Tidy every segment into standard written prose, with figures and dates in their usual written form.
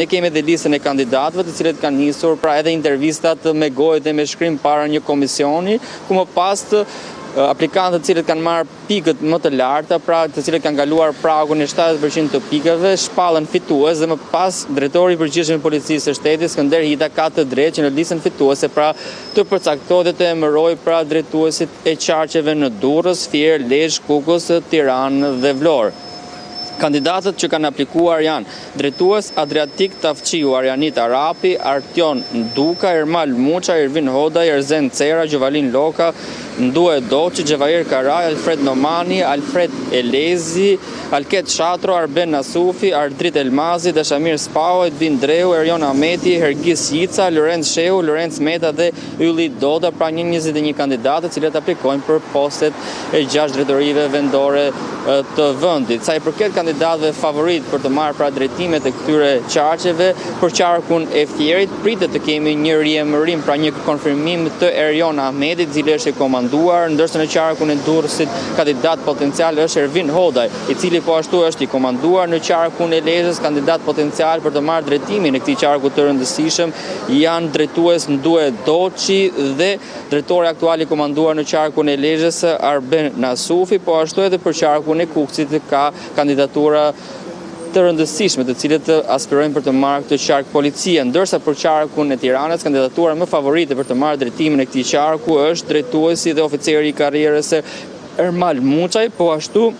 Ne kemi edhe listën e kandidatëve të cilët kanë nisur pra edhe intervistat me gojë dhe me shkrim para një komisioni, ku më pas aplikantët të cilët kanë marrë pikët më të larta, pra të cilët kanë kaluar pragun e 70% të pikave, shpallën fitues dhe më pas drejtori i përgjithshëm i policisë së shtetit Skënder Hita ka të drejtë që në listën fituese pra të përcaktohet dhe të emërojë pra drejtuesit e qarqeve në Durrës, Fier, Lezhë, Kukës, Tiranë dhe Vlorë. Kandidatët që kanë aplikuar janë drejtues Adriatik Tafqiu, Arjanit Arapi, Artion Nduka, Ermal Muça, Ervin Hodaj, Erzen Cera, Gjovalin Loka, Ndue Doçi, Gjevahir Karaj, Alfred Nomani, Alfred Elezi, Alket Shatro, Arben Nasufi, Ardrit Elmazi, Dashamir Spao, Edvin Dreu, Erjon Ahmeti, Hergis Jica, Lorenz Sheu, Lorenz Meta dhe Ylli Doda, pra 21 kandidatë cilët aplikojnë për postet e 6 drejtorive vendore të vendit. Sa i përket kandidatëve favorit për të marrë pra drejtimet e këtyre qarqeve, për qarkun e Fierit pritet të kemi një riemërim, pra një konfirmim të Erjon Ahmetit, i cili është i komanduar, ndërsa në qarkun e Durrësit kandidat potencial është Ervin Hodaj, i cili po ashtu është i komanduar. Në qarkun e Lezhës kandidat potencial për të marrë drejtimin e këtij qarku të rëndësishëm janë drejtues Ndue Doçi dhe drejtori aktual i komanduar në qarkun e Lezhës Arben Nasufi, po ashtu edhe për qarkun e Kukësit ka kandidatura të rëndësishme të cilët aspirojnë për të marrë këtë qark policia, ndërsa për qarkun e Tiranës kandidatura më favorite për të marrë drejtimin e këtij qarku është drejtuesi dhe oficeri i karrierës Ermal Muçaj, po ashtu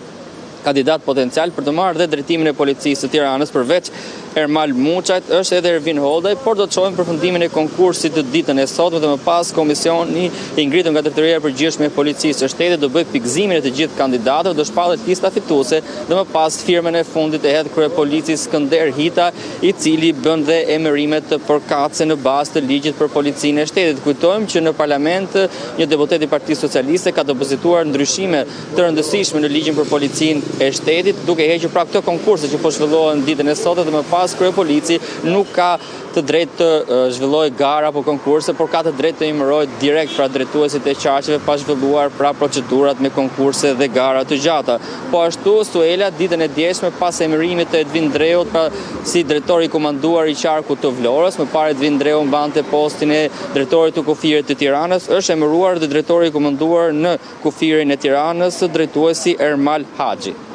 kandidat potencial për të marrë dhe drejtimin e policisë të Tiranës përveç Ermal Muçajt është edhe Ervin Hodaj, por do të shohim përfundimin e konkursit të ditën e sotme dhe më pas komisioni i ngritur nga Drejtoria e Përgjithshme e Policisë së Shtetit do bëj pikëzimin e të gjithë kandidatëve, do shpallet lista fituese dhe më pas firmën e fundit e head kryepolicisë Skënder Hita, i cili bën dhe emërimet të përkatëse në bazë të ligjit për policinë e shtetit. Kujtojmë që në parlament një deputet i Partisë Socialiste ka depozituar ndryshime të rëndësishme në ligjin për policinë e shtetit, duke hequr pra këto konkurse që po zhvillohen ditën e sotme dhe më pas kryepolici nuk ka të drejtë të zhvillojë gara apo konkurse, por ka të drejtë të imërojë direkt pra drejtuesit e qarqeve pa zhvilluar pra procedurat me konkurse dhe gara të gjata. Po ashtu Suela ditën e djeshme pas emërimit të Edvin Dreut pra si drejtori i komanduar i qarkut të Vlorës, më parë Edvin Dreu mbante postin e drejtorit të kufirit të Tiranës, është emëruar dhe drejtori i komanduar në kufirin e Tiranës drejtuesi Ermal Haxhi.